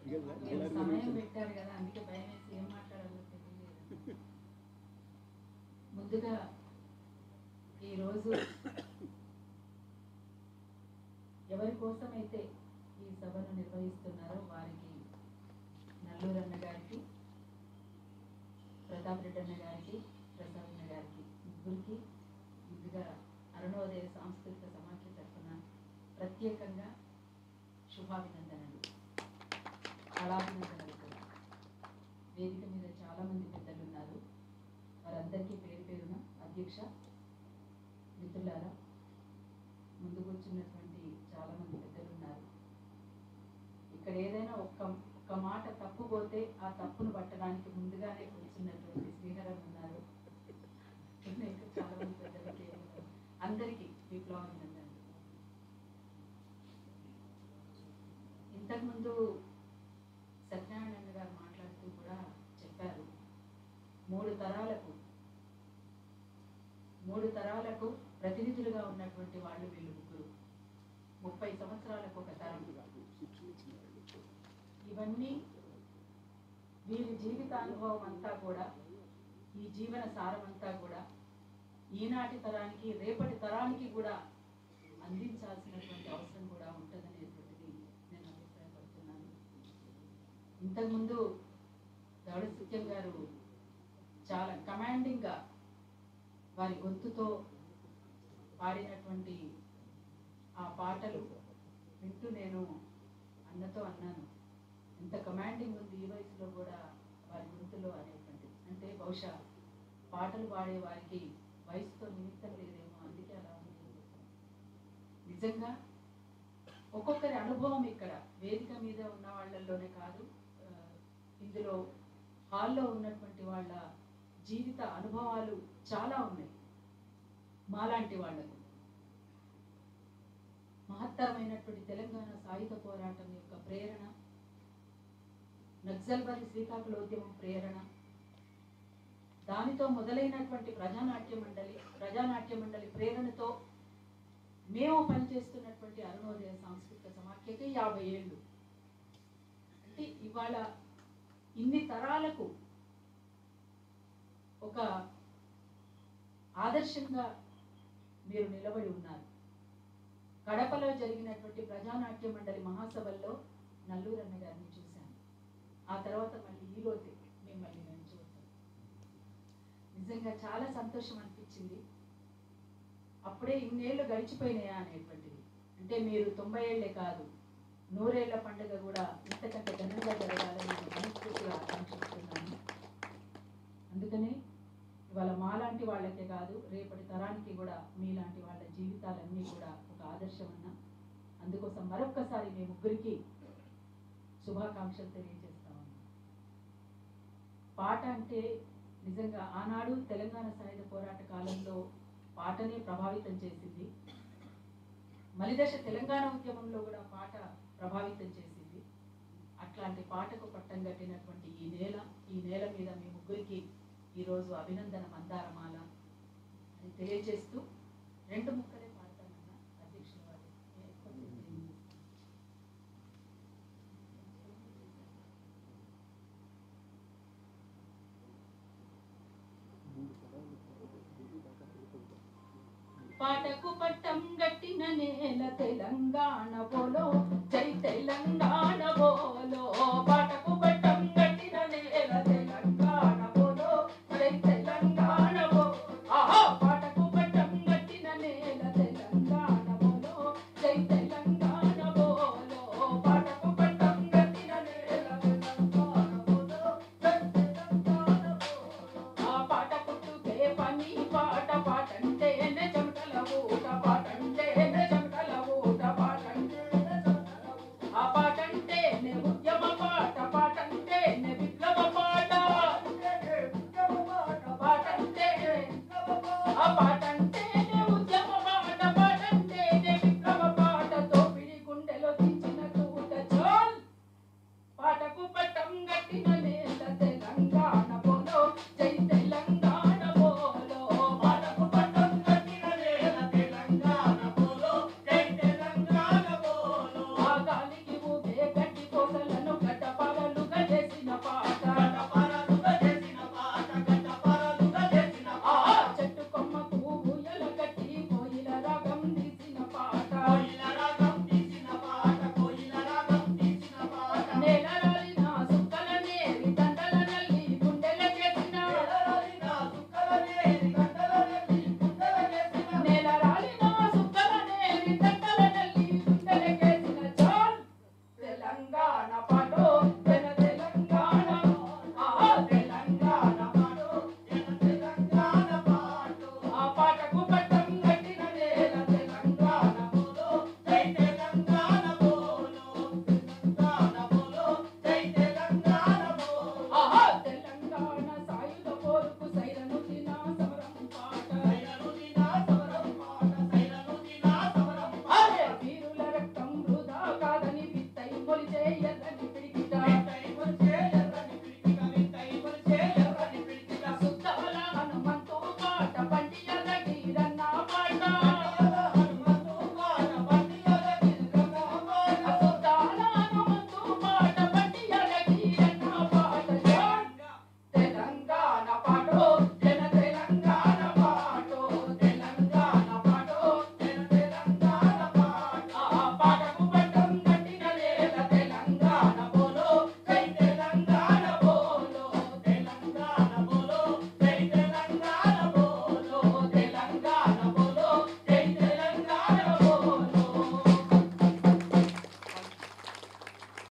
సమయం పెట్టారు కదా, అందుకే భయం వేసి ఏం మాట్లాడాలో తెలియలేదు. ముందుగా ఈరోజు ఎవరి కోసమైతే ఈ సభను నిర్వహిస్తున్నారో వారికి నల్లూరు అన్న గారికి, ప్రతాప్ రెడ్డి అన్న గారికి, ప్రసాద్ అన్న గారికి ముగ్గురికి ముందుగా అరుణోదయ సాంస్కృతిక సమాఖ్య తరఫున ప్రత్యేకంగా శుభాభినందనలు, కళాభినందనలు కూడా. వేదిక మీద చాలామంది పెద్దలు ఉన్నారు, వారందరికీ పేరు పేరున అధ్యక్ష, మిత్రులారా, ముందుకు వచ్చినటువంటి చాలామంది పెద్దలు ఉన్నారు. ఇక్కడ ఏదైనా ఒక్క మాట తప్పు పోతే ఆ తప్పును పట్టడానికి ముందుగానే కూర్చున్నటువంటి శ్రీహరం ఉన్నారు. ఇంకా చాలా మంది పెద్దలకి అందరికీ విప్లవాభినందనలు. ఇంతకుముందు సత్యనారాయణ గారు మాట్లాడుతూ కూడా చెప్పారు, మూడు తరాలకు ప్రతినిధులుగా ఉన్నటువంటి వాళ్ళు వీళ్ళు ముగ్గురు, 30 సంవత్సరాలకు ఒక తరం. ఇవన్నీ వీరి జీవితానుభవం అంతా కూడా, ఈ జీవన సారమంతా కూడా ఈనాటి తరానికి, రేపటి తరానికి కూడా అందించాల్సినటువంటి అవసరం కూడా ఉంటుందనేటువంటిది నేను అభిప్రాయపడుతున్నాను. ఇంతకుముందు దౌడ సత్యం గారు చాలా కమాండింగ్గా వారి గొంతుతో పాడినటువంటి ఆ పాటలు వింటూ నేను అన్నతో అన్నాను, ఎంత కమాండింగ్ ఉంది ఈ వయసులో కూడా వారి గొంతులో అనేటువంటిది. అంటే బహుశా పాటలు పాడే వారికి వయసుతో నిమిత్తం లేదేమో, అందుకే అలా ఉంది. నిజంగా ఒక్కొక్కరి అనుభవం ఇక్కడ వేదిక మీద ఉన్న వాళ్ళల్లోనే కాదు, ఇందులో హాల్లో ఉన్నటువంటి వాళ్ళ జీవిత అనుభవాలు చాలా ఉన్నాయి. మాలాంటి వాళ్లకు మహత్తరమైనటువంటి తెలంగాణ సాయుధ పోరాటం యొక్క ప్రేరణ, నక్సల్బరీ శ్రీకాకుళోద్యమం ప్రేరణ, దానితో మొదలైనటువంటి ప్రజానాట్య మండలి ప్రేరణతో మేము పనిచేస్తున్నటువంటి అరుణోదయ సాంస్కృతిక సమాఖ్యకి 50 ఏళ్ళు. అంటే ఇవాళ ఇన్ని తరాలకు ఒక ఆదర్శంగా మీరు నిలబడి ఉన్నారు. కడపలో జరిగినటువంటి ప్రజానాట్య మండలి మహాసభల్లో నల్లూరు అన్న గారిని చూశాను. ఆ తర్వాత మళ్ళీ ఈరోజు మిమ్మల్ని నేను చూశాను. నిజంగా చాలా సంతోషం అనిపించింది. అప్పుడే ఇన్నేళ్ళు గడిచిపోయినాయా అనేటువంటిది. అంటే మీరు 90 ఏళ్లే కాదు, 100 ఏళ్ల పండుగ కూడా ఇంతకంటే ఘనంగా జరగాలని నేను మనస్ఫూర్తిగా ఆకాంక్షిస్తున్నాను. అందుకనే ఇవాళ మాలాంటి వాళ్ళకే కాదు, రేపటి తరానికి కూడా మీలాంటి వాళ్ళ జీవితాలన్నీ కూడా ఒక ఆదర్శం అన్న. అందుకోసం మరొక్కసారి మీ ముగ్గురికి శుభాకాంక్షలు తెలియజేస్తామన్నా. పాట అంటే నిజంగా ఆనాడు తెలంగాణ సాయుధ పోరాట కాలంలో పాటనే ప్రభావితం చేసింది. మలిదశ తెలంగాణ ఉద్యమంలో కూడా పాట ప్రభావితం చేసింది. అట్లాంటి పాటకు పట్టం కట్టినటువంటి ఈ నేల మీద మీ ముగ్గురికి ఈరోజు అభినందన మందారమాల అని తెలియజేస్తూ 2 ముక్కలే పాడతానన్నా అధ్యక్షుల వారు. పాటకు పట్టం గట్టిన నేల తెలంగాణ బోలో, జై తెలంగాణ బోలో.